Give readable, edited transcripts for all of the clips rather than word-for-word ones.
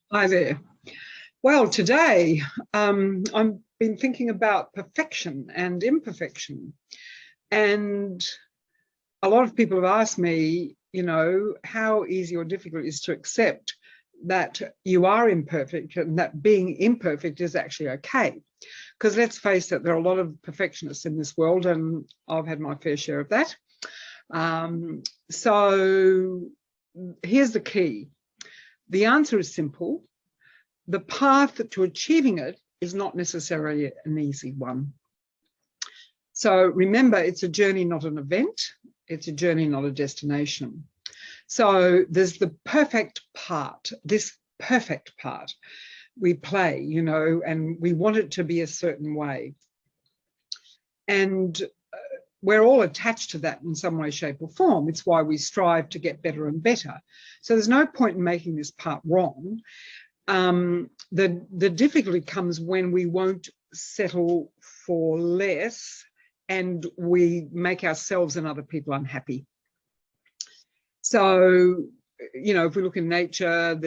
Hi there. Well, today I've been thinking about perfection and imperfection. And a lot of people have asked me, how easy or difficult it is to accept that you are imperfect and that being imperfect is actually okay. Because let's face it, there are a lot of perfectionists in this world, and I've had my fair share of that. So here's the key. The answer is simple. The path to achieving it is not necessarily an easy one. So remember, it's a journey, not an event. It's a journey, not a destination. So there's the perfect part, this perfect part we play, and we want it to be a certain way. And we're all attached to that in some way, shape or form. It's why we strive to get better and better. So there's no point in making this part wrong. The difficulty comes when we won't settle for less and we make ourselves and other people unhappy. So, if we look in nature,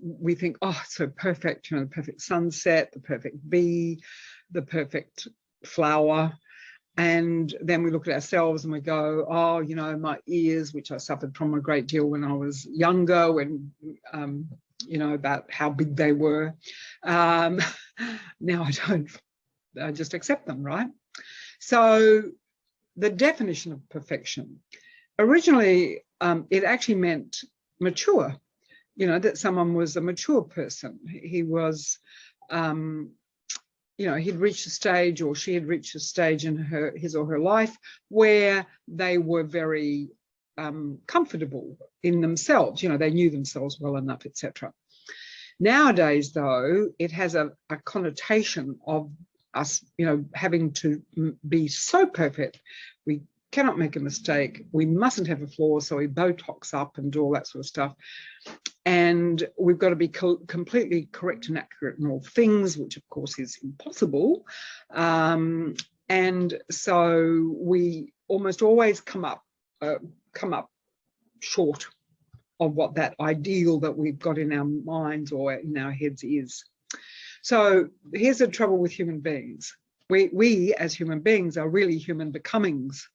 we think, oh, it's so perfect, the perfect sunset, the perfect bee, the perfect flower. And then we look at ourselves and we go, oh, my ears, which I suffered from a great deal when I was younger, when about how big they were. Now I don't, I just accept them, right? So the definition of perfection, originally it actually meant mature, that someone was a mature person. He was, he'd reached a stage, or she had reached a stage in his or her life where they were very comfortable in themselves, they knew themselves well enough, etc. Nowadays, though, it has a connotation of us, having to be so perfect. We cannot make a mistake. We mustn't have a flaw, so we Botox up and do all that sort of stuff. And we've got to be completely correct and accurate in all things, which of course is impossible. And so we almost always come up short of what that ideal that we've got in our minds or in our heads is. So here's the trouble with human beings. We as human beings are really human becomings.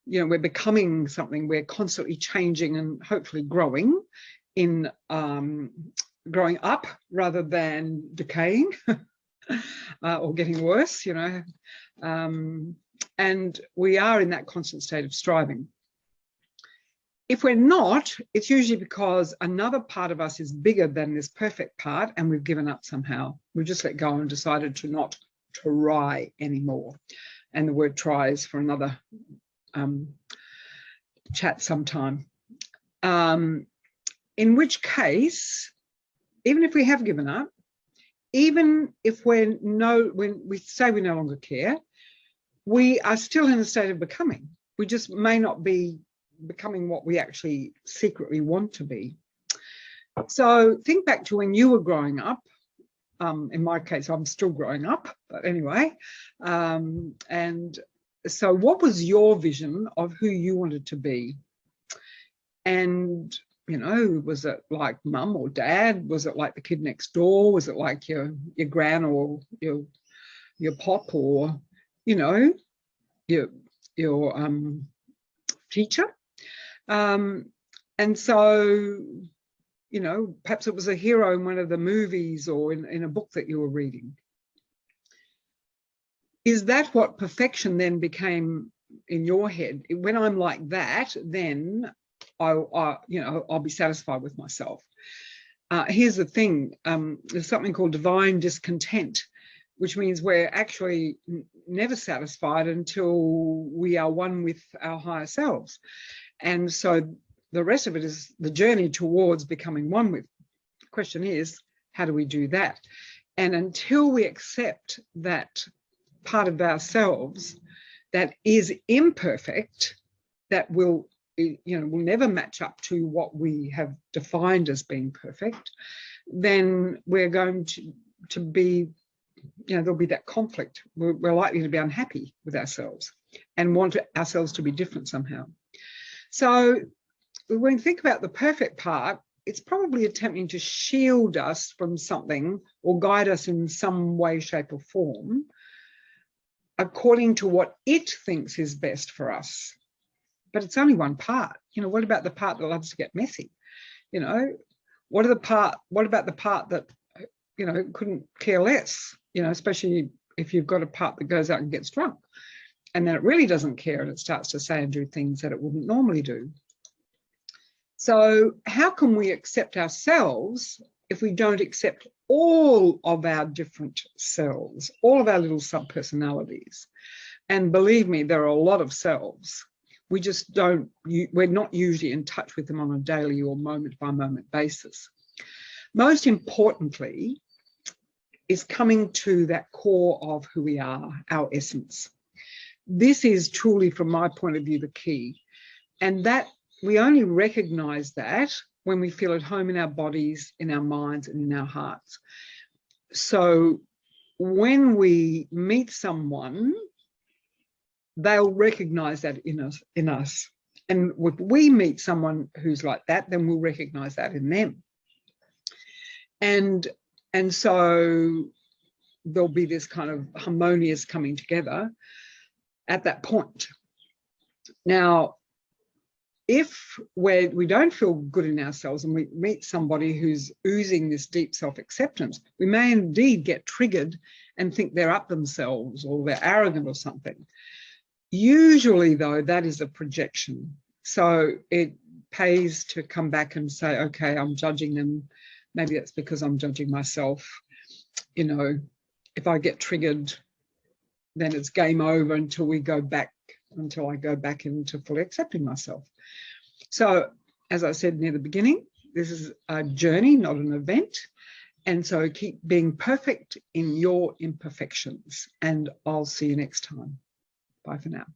We're becoming something. We're constantly changing and hopefully growing in growing up rather than decaying or getting worse, and we are in that constant state of striving. If we're not, it's usually because another part of us is bigger than this perfect part and we've given up somehow. We've just let go and decided to not try anymore. And the word try is for another chat sometime. In which case, even if we have given up, even if when we say we no longer care, we are still in a state of becoming. We just may not be becoming what we actually secretly want to be. So think back to when you were growing up. In my case, I'm still growing up, but anyway. And so what was your vision of who you wanted to be? And, was it like mum or dad? Was it like the kid next door? Was it like your gran or your pop, or, your teacher? And so, perhaps it was a hero in one of the movies or in a book that you were reading. Is that what perfection then became in your head? When I'm like that, then I'll be satisfied with myself. Here's the thing. There's something called divine discontent, which means we're actually never satisfied until we are one with our higher selves. And so the rest of it is the journey towards becoming one with. The question is, how do we do that? And until we accept that part of ourselves that is imperfect, that will never match up to what we have defined as being perfect, then we're going to be, there'll be that conflict. We're likely to be unhappy with ourselves and want ourselves to be different somehow. So when we think about the perfect part, it's probably attempting to shield us from something or guide us in some way, shape, or form according to what it thinks is best for us. But it's only one part. You know, what about the part that loves to get messy? You know, what about the part that, you know, couldn't care less, you know, especially if you've got a part that goes out and gets drunk, and then it really doesn't care and it starts to say and do things that it wouldn't normally do. So how can we accept ourselves if we don't accept all of our different selves, all of our little sub-personalities? And believe me, there are a lot of selves. We just don't, we're not usually in touch with them on a daily or moment by moment basis. Most importantly is coming to that core of who we are, our essence. This is truly, from my point of view, the key. And that we only recognize that when we feel at home in our bodies, in our minds, and in our hearts. So when we meet someone, they'll recognize that in us. And if we meet someone who's like that, then we'll recognize that in them. And so there'll be this kind of harmonious coming together at that point. Now, if we don't feel good in ourselves and we meet somebody who's oozing this deep self-acceptance, we may indeed get triggered and think they're up themselves or they're arrogant or something. Usually, though, that is a projection. So it pays to come back and say, okay, I'm judging them. Maybe that's because I'm judging myself. You know, if I get triggered, then it's game over until I go back into fully accepting myself. So, as I said near the beginning, this is a journey, not an event. And so keep being perfect in your imperfections. And I'll see you next time. Bye for now.